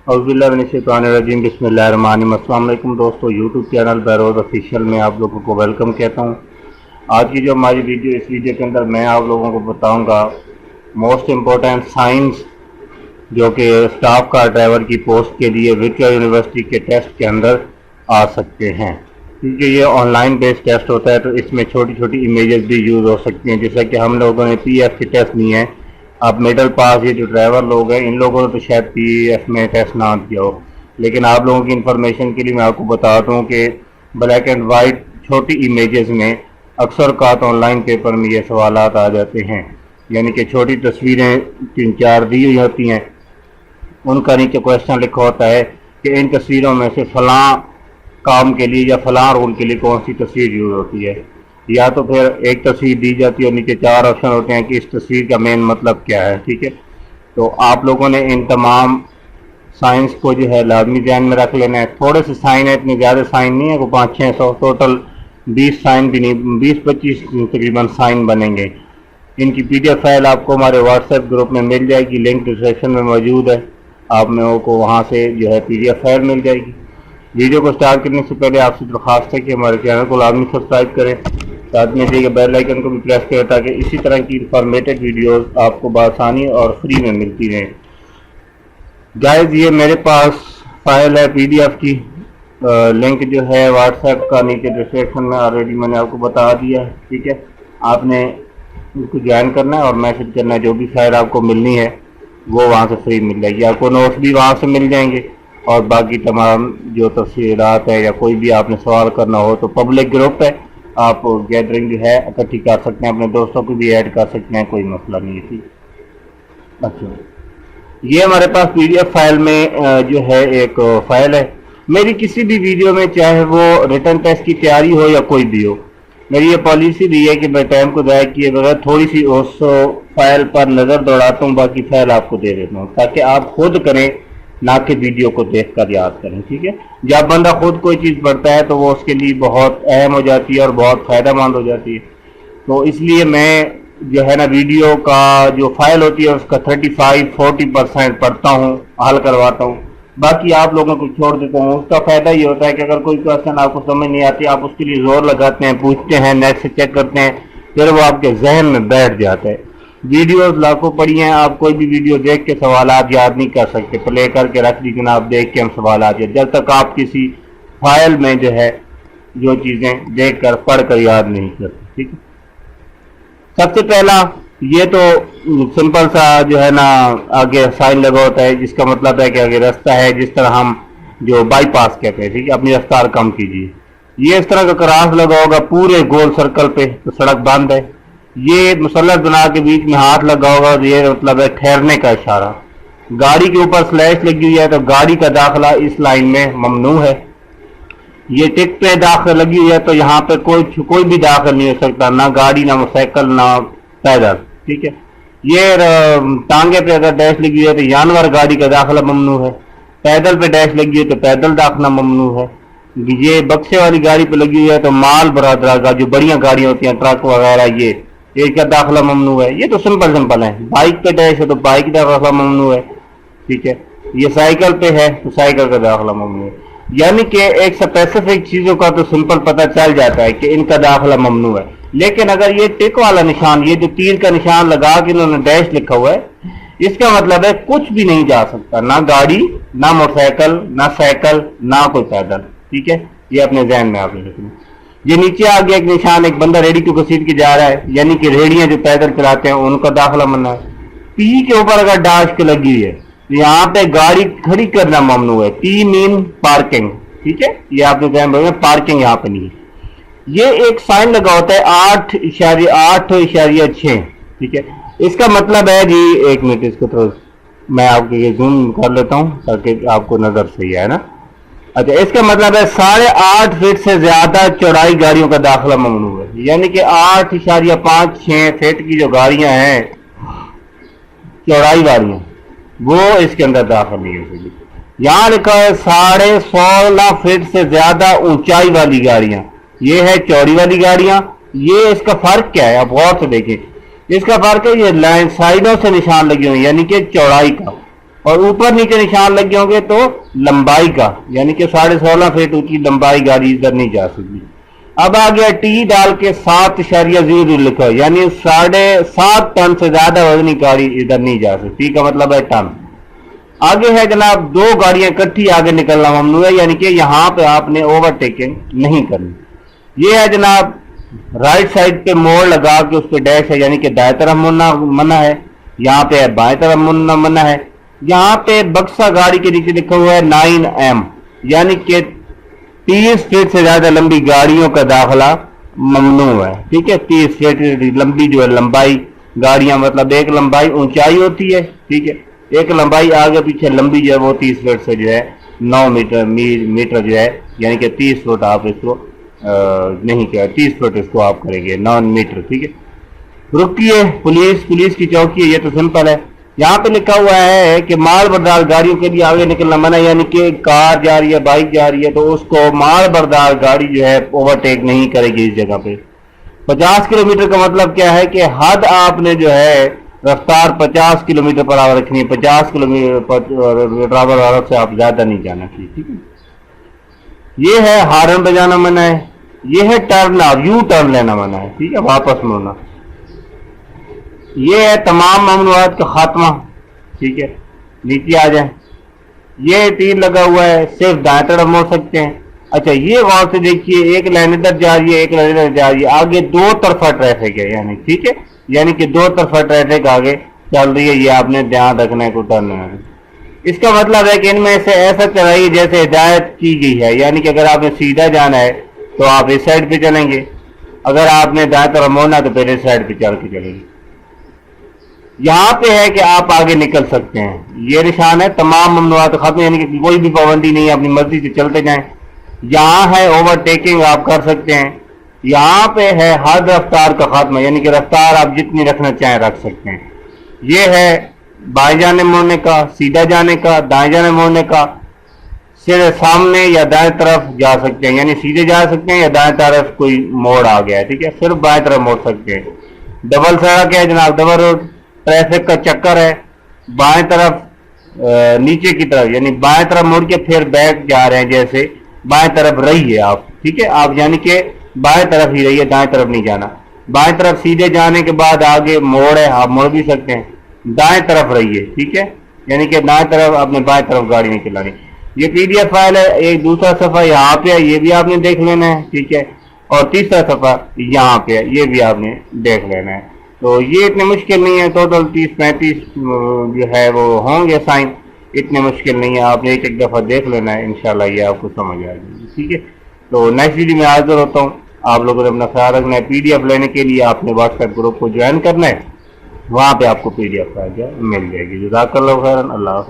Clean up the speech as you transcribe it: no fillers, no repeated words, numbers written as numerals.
औज़ुबिल्लाहिमिनश्शैतानिर्रजीम बिस्मिल्लाहिर्रहमानिर्रहीम। अस्सलाम वालेकुम दोस्तों, यूट्यूब चैनल बहरोज़ ऑफिशियल में आप लोगों को वेलकम कहता हूँ। आज की जो हमारी वीडियो, इस वीडियो के अंदर मैं आप लोगों को बताऊंगा मोस्ट इम्पोर्टेंट साइंस जो कि स्टाफ कार ड्राइवर की पोस्ट के लिए विक्टोरिया यूनिवर्सिटी के टेस्ट के अंदर आ सकते हैं। क्योंकि ये ऑनलाइन बेस्ड टेस्ट होता है तो इसमें छोटी छोटी इमेजेस भी यूज़ हो सकती हैं। जैसा कि हम लोगों ने PF के टेस्ट लिए हैं, आप मिडल पास ये जो ड्राइवर लोग हैं इन लोगों ने तो शायद PF में टेस्ट ना दिया हो, लेकिन आप लोगों की इंफॉर्मेशन के लिए मैं आपको बताता हूँ कि ब्लैक एंड वाइट छोटी इमेजेस में अक्सर कात ऑनलाइन पेपर में ये सवालात आ जाते हैं। यानी कि छोटी तस्वीरें 3-4 दी हुई होती हैं, उनका नीचे क्वेश्चन लिखा होता है कि इन तस्वीरों में से फलां काम के लिए या फलां रोल के लिए कौन सी तस्वीर यूज होती है। या तो फिर एक तस्वीर दी जाती है और नीचे 4 ऑप्शन होते हैं कि इस तस्वीर का मेन मतलब क्या है। ठीक है, तो आप लोगों ने इन तमाम साइंस को जो है लाजमी ध्यान में रख लेना है। थोड़े से साइन है, इतने ज़्यादा साइन नहीं है, को 500-600 टोटल 20 साइन भी नहीं, 20-25 तकरीबन साइन बनेंगे। इनकी PDF फाइल आपको हमारे व्हाट्सएप ग्रुप में मिल जाएगी, लिंक डिस्क्रिप्शन में मौजूद है, आप लोगों को वहाँ से जो है PDF फाइल मिल जाएगी। वीडियो को स्टार्ट करने से पहले आपसे दरख्वास्त है कि हमारे चैनल को लाजमी सब्सक्राइब करें, साथ में दिए गए बेल आइकन को भी प्रेस करें ताकि इसी तरह की इंफॉर्मेटिव वीडियोस आपको बआसानी और फ्री में मिलती रहें। गाइस, ये मेरे पास फाइल है PDF की, लिंक जो है व्हाट्सएप का नीचे डिस्क्रिप्शन में ऑलरेडी मैंने आपको बता दिया है। ठीक है, आपने उसको ज्वाइन करना है और मैसेज करना है, जो भी फाइल आपको मिलनी है वो वहाँ से फ्री मिल जाएगी। आपको नोट्स भी वहाँ से मिल जाएंगे और बाकी तमाम जो तफसीलात है या कोई भी आपने सवाल करना हो तो पब्लिक ग्रुप है, आप गैदरिंग जो है इकट्ठी कर सकते हैं, अपने दोस्तों को भी ऐड कर सकते हैं, कोई मसला नहीं है। ठीक, अच्छा, ये हमारे पास PDF फाइल में जो है एक फाइल है मेरी किसी भी वीडियो में, चाहे वो रिटन टेस्ट की तैयारी हो या कोई भी हो। मेरी ये पॉलिसी भी है कि मैं टाइम को ज़ाया किए बगैर थोड़ी सी उस फाइल पर नज़र दौड़ाता हूँ, बाकी फाइल आपको दे देता हूँ ताकि आप खुद करें, ना कि वीडियो को देख कर याद करें। ठीक है, जब बंदा खुद कोई चीज़ पढ़ता है तो वो उसके लिए बहुत अहम हो जाती है और बहुत फ़ायदेमंद हो जाती है। तो इसलिए मैं जो है ना वीडियो का जो फाइल होती है उसका 35-40% पढ़ता हूँ, हल करवाता हूँ, बाकी आप लोगों को छोड़ देता हूँ। उसका फ़ायदा ये होता है कि अगर कोई क्वेश्चन आपको समझ नहीं आती, आप उसके लिए जोर लगाते हैं, पूछते हैं, नेट से चेक करते हैं, फिर वो आपके जहन में बैठ जाता है। वीडियोस लाखों पड़ी हैं, आप कोई भी वीडियो देख के सवालात याद नहीं कर सकते, प्ले करके रख दी जनाब, देख के हम सवालात याद, जब तक आप किसी फाइल में जो है जो चीज़ें देख कर पढ़ कर याद नहीं करते। ठीक है, सबसे पहला ये तो सिंपल सा जो है ना आगे साइन लगा होता है जिसका मतलब है कि आगे रास्ता है, जिस तरह हम जो बाईपास कहते हैं। ठीक है, अपनी रफ्तार कम कीजिए। ये इस तरह का क्रॉस लगा होगा पूरे गोल सर्कल पे तो सड़क बंद है। ये मुसल्लस बना के बीच में हाथ लगा होगा तो ये मतलब है ठहरने का इशारा। गाड़ी के ऊपर स्लैश लगी हुई है तो गाड़ी का दाखिला इस लाइन में ममनू है। ये टिक पे दाखिल लगी हुई है तो यहाँ पे कोई भी दाखिल नहीं हो सकता, ना गाड़ी, ना मोटरसाइकिल, ना पैदल। ठीक है, ये टांगे पे अगर डैश लगी हुई है तो जानवर गाड़ी का दाखिला ममनू है। पैदल पे डैश लगी हुई है तो पैदल दाखिला ममनू है। ये बक्से वाली गाड़ी पे लगी हुई है तो माल बरादरा का जो बढ़िया गाड़ियां होती हैं, ट्रक वगैरह, ये का दाखिला ममनू है। ये तो सिंपल है। बाइक पे डैश है तो बाइक का दाखिला ममनू है। ठीक है, ये साइकिल पे है तो साइकिल का दाखिला ममनू है। यानी कि एक स्पेसिफिक चीजों का तो सिंपल पता चल जाता है कि इनका दाखिला ममनू है। लेकिन अगर ये टिक वाला निशान, ये जो तीर का निशान लगा के इन्होंने डैश लिखा हुआ है, इसका मतलब है कुछ भी नहीं जा सकता, ना गाड़ी, ना मोटरसाइकिल, ना साइकिल, ना कोई पैदल। ठीक है, ये अपने जहन में आपने रखना। ये नीचे आ गया एक निशान, एक बंदा रेडी को घसीट के जा रहा है, यानी कि रेडियां जो पैदल चलाते हैं उनका दाखिला मना है। P के ऊपर अगर डैश के लगी हुई है तो यहाँ पे गाड़ी खड़ी करना ममनू है। P mean parking. ठीक है, ये आपने ध्यान रखना, पार्किंग यहाँ पे नहीं है। ये एक साइन लगा होता है 8.6। ठीक है, इसका मतलब है जी, एक मिनट, इसको तो मैं आपके ये जूम कर लेता हूँ ताकि आपको नजर सही है ना। अच्छा, इसका मतलब है 8.5 फीट से ज्यादा चौड़ाई गाड़ियों का दाखिला ममनू है। यानी कि 8.56 फीट की जो गाड़ियां हैं चौड़ाई वाली, वो इसके अंदर दाखिल नहीं हो सकती। यहाँ लिखा है 16.5 फीट से ज्यादा ऊंचाई वाली गाड़ियां, ये है चौड़ी वाली गाड़ियां। ये इसका फर्क क्या है, आप गौर से देखें। इसका फर्क है, ये लाइन साइडों से निशान लगे हुए यानी कि चौड़ाई का। اور اوپر نیچے نشان لگے ہوں گے تو لمبائی کا، یعنی کہ 16.5 فٹ اونچی لمبائی گاڑی ادھر نہیں جا سکتی۔ اب آ گیا ٹی ڈال کے 7.00 لکھا، یعنی 7.5 ٹن سے زیادہ وزنی گاڑی ادھر نہیں جا سکتی، ٹی کا مطلب ہے ٹن۔ آگے ہے جناب 2 گاڑیاں اکٹھی آگے نکلنا ممنوع ہے، یعنی کہ یہاں پہ آپ نے اوور ٹیکنگ نہیں کرنی۔ یہ ہے جناب رائٹ سائڈ پہ موڑ لگا کے اس پہ ڈیش ہے، یعنی کہ دائیں طرف مڑنا منع ہے، یہاں پہ بائیں طرف مڑنا منع ہے۔ یہاں پہ بکسا گاڑی کے نیچے لکھا ہوا ہے 9M، یعنی کہ 30 فٹ سے زیادہ لمبی گاڑیوں کا داخلہ ممنوع ہے، ٹھیک ہے۔ 30 فٹ لمبی جو ہے لمبائی گاڑیاں، مطلب ایک لمبائی اونچائی ہوتی ہے، ٹھیک ہے، ایک لمبائی آگے پیچھے لمبی جو ہے وہ 30 فٹ سے جو ہے 9 میٹر جو ہے، یعنی کہ 30 فٹ آپ اس کو نہیں کیا، 30 فٹ اس کو آپ کریں گے 9 میٹر، ٹھیک ہے۔ رکیے، پولیس کی چوکی ہے، یہ تو سمپل ہے۔ یہاں پہ لکھا ہوا ہے کہ مال بردار گاڑیوں کے لیے آگے نکلنا منع، یعنی کہ کار جا رہی ہے، بائک جا رہی ہے تو اس کو مال بردار گاڑی جو ہے اوورٹیک نہیں کرے گی اس جگہ پہ۔ 50 کلومیٹر کا مطلب کیا ہے کہ حد آپ نے جو ہے رفتار 50 کلومیٹر پر آور رکھنی ہے، 50 کلومیٹر سے آپ زیادہ نہیں جانا چاہیے، ٹھیک ہے۔ یہ ہے ہارن بجانا منع ہے، یہ ہے ٹرن اور یو ٹرن لینا منع ہے، ٹھیک ہے، واپس مڑنا۔ یہ ہے تمام ممنوعات کا خاتمہ، ٹھیک ہے، نیچے آ جائیں۔ یہ تیر لگا ہوا ہے، صرف دائیں طرف موڑ سکتے ہیں۔ اچھا یہ غور سے دیکھیے، ایک لائن ادھر جا رہی ہے، ایک لائن ادھر جا رہی ہے، آگے 2 طرفہ ٹریفک ہے، یعنی ٹھیک ہے، یعنی کہ 2 طرفہ ٹریفک آگے چل رہی ہے، یہ آپ نے دھیان رکھنا ہے کو ٹرن ہے۔ اس کا مطلب ہے کہ ان میں سے ایسا چلائیے جیسے ہدایت کی گئی ہے، یعنی کہ اگر آپ نے سیدھا جانا ہے تو آپ اس سائڈ پہ چلیں گے، اگر آپ نے دائیں طرف موڑنا تو پھر اس سائڈ پہ چل کے چلیں گے۔ یہاں پہ ہے کہ آپ آگے نکل سکتے ہیں، یہ نشان ہے تمام ممنوعات ختم، یعنی کہ کوئی بھی پابندی نہیں ہے، اپنی مرضی سے چلتے جائیں۔ یہاں ہے اوور ٹیکنگ آپ کر سکتے ہیں، یہاں پہ ہے حد رفتار کا خاتمہ، یعنی کہ رفتار آپ جتنی رکھنا چاہیں رکھ سکتے ہیں۔ یہ ہے بائیں جانے مڑنے کا، سیدھا جانے کا، دائیں جانے مڑنے کا، صرف سامنے یا دائیں طرف جا سکتے ہیں، یعنی سیدھے جا سکتے ہیں یا دائیں طرف کوئی موڑ آ گیا ہے، ٹھیک ہے، صرف بائیں طرف موڑ سکتے ہیں۔ ڈبل سڑک ہے جناب، ڈبل روڈ، ٹریفک کا چکر ہے، بائیں طرف نیچے کی طرف، یعنی بائیں طرف مڑ کے پھر بیک جا رہے ہیں، جیسے بائیں طرف رہیے آپ، ٹھیک ہے، آپ یعنی کہ بائیں طرف ہی رہیے، دائیں طرف نہیں جانا۔ بائیں طرف سیدھے جانے کے بعد آگے موڑ ہے، آپ موڑ بھی سکتے ہیں، دائیں طرف رہیے، ٹھیک ہے، یعنی کہ دائیں طرف آپ نے بائیں طرف گاڑی نہیں چلانی۔ یہ PDF فائل ہے، ایک دوسرا صفحہ یہاں پہ ہے، یہ بھی آپ نے دیکھ لینا ہے، ٹھیک ہے، اور تیسرا صفحہ یہاں پہ ہے، یہ بھی آپ نے دیکھ لینا ہے۔ تو یہ اتنے مشکل نہیں ہے، ٹوٹل 30-35 جو ہے وہ ہوں گے سائن، اتنے مشکل نہیں ہے، آپ نے ایک دفعہ دیکھ لینا ہے، انشاءاللہ یہ آپ کو سمجھ آ جائے گی، ٹھیک ہے۔ تو نیکسٹ ویڈیو میں حاضر ہوتا ہوں، آپ لوگوں نے اپنا خیال رکھنا ہے۔ PDF لینے کے لیے آپ نے واٹس ایپ گروپ کو جوائن کرنا ہے، وہاں پہ آپ کو PDF مل جائے گی۔ جزاک اللہ خیرا، اللہ حافظ۔